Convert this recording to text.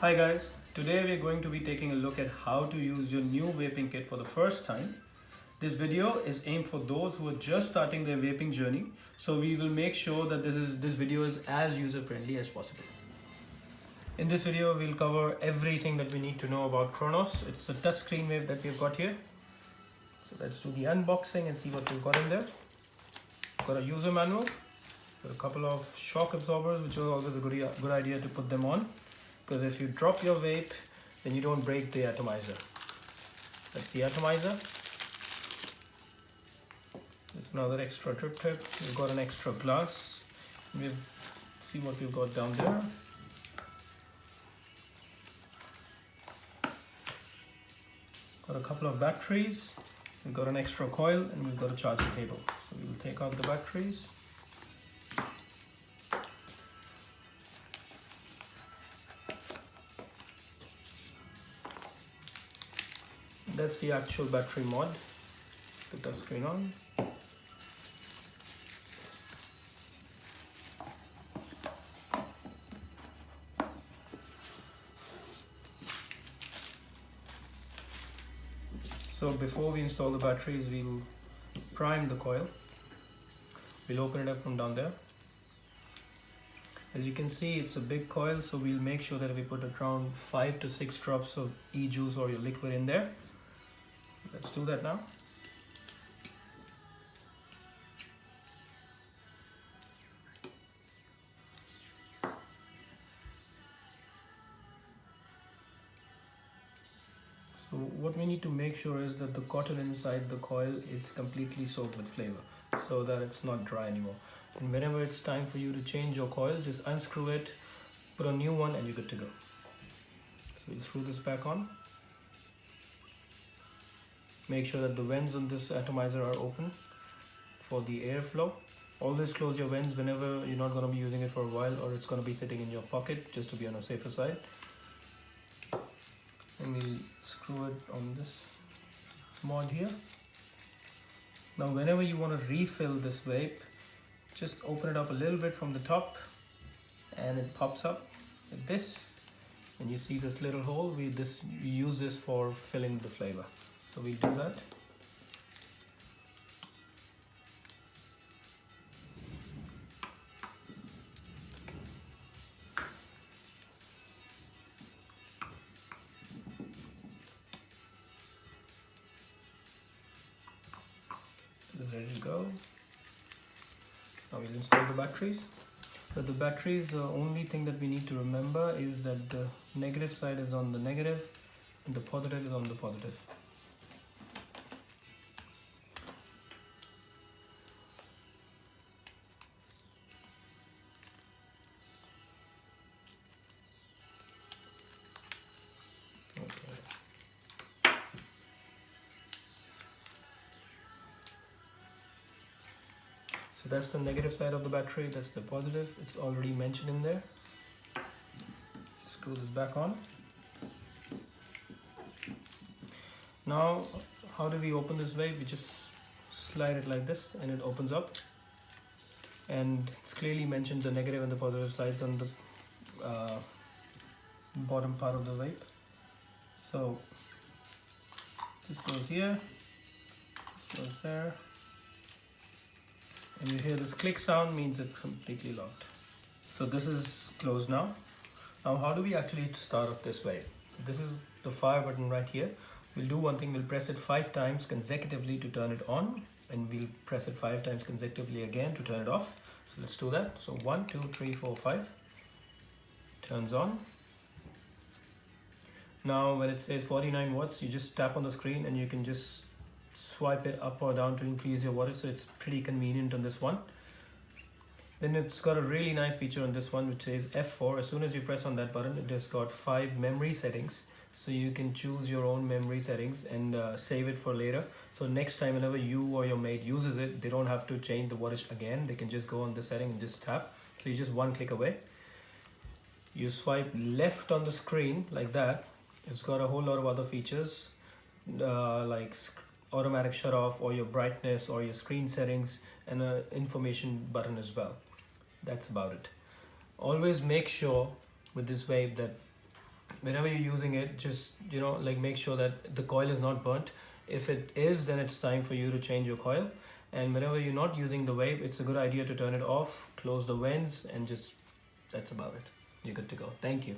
Hi guys, today we are going to be taking a look at how to use your new vaping kit for the first time. This video is aimed for those who are just starting their vaping journey, so we will make sure that this video is as user friendly as possible. In this video we'll cover everything that we need to know about Cronos. It's the touchscreen vape that we've got here. So let's do the unboxing and see what we've got in there. Got a user manual, got a couple of shock absorbers, which is always a good idea to put them on, because if you drop your vape, then you don't break the atomizer. That's the atomizer. There's another extra drip tip. We've got an extra glass. We'll see what we've got down there. Got a couple of batteries. We've got an extra coil and we've got a charging cable. So we will take out the batteries. That's the actual battery mod, the touchscreen on. So before we install the batteries, we'll prime the coil. We'll open it up from down there. As you can see, it's a big coil, so we'll make sure that we put around 5 to 6 drops of e-juice or your liquid in there. Let's do that now. So what we need to make sure is that the cotton inside the coil is completely soaked with flavor, so that it's not dry anymore. And whenever it's time for you to change your coil, just unscrew it, put a new one, and you're good to go. So we'll screw this back on. Make sure that the vents on this atomizer are open for the airflow. Always close your vents whenever you're not going to be using it for a while, or it's going to be sitting in your pocket, just to be on a safer side. And we'll screw it on this mod here. Now whenever you want to refill this vape, just open it up a little bit from the top and it pops up like this, and you see this little hole. We use this for filling the flavor, so we'll do that. This is ready to go. Now we'll install the batteries. So the batteries, the only thing that we need to remember is that the negative side is on the negative and the positive is on the positive. So that's the negative side of the battery, that's the positive. It's already mentioned in there. Screw this back on. Now, how do we open this vape? We just slide it like this and it opens up. And it's clearly mentioned the negative and the positive sides on the bottom part of the vape. So, this goes here, this goes there. And you hear this click sound, means it's completely locked. So this is closed now. Now how do we actually start off this vape? This is the fire button right here. We'll do one thing, we'll press it 5 times consecutively to turn it on, and we'll press it 5 times consecutively again to turn it off. So let's do that. So 1, 2, 3, 4, 5. Turns on. Now when it says 49 watts, you just tap on the screen and you can just swipe it up or down to increase your wattage, so it's pretty convenient on this one. Then it's got a really nice feature on this one which says F4. As soon as you press on that button, it has got 5 memory settings, so you can choose your own memory settings and save it for later. So next time whenever you or your mate uses it, they don't have to change the wattage again. They can just go on this setting and just tap. So you just one click away. You swipe left on the screen like that. It's got a whole lot of other features like automatic shut off, or your brightness, or your screen settings, and an information button as well. That's about it. Always make sure with this vape that whenever you're using it, just like make sure that the coil is not burnt. If it is, then it's time for you to change your coil. And whenever you're not using the vape, it's a good idea to turn it off, close the vents, and just that's about it. You're good to go. Thank you.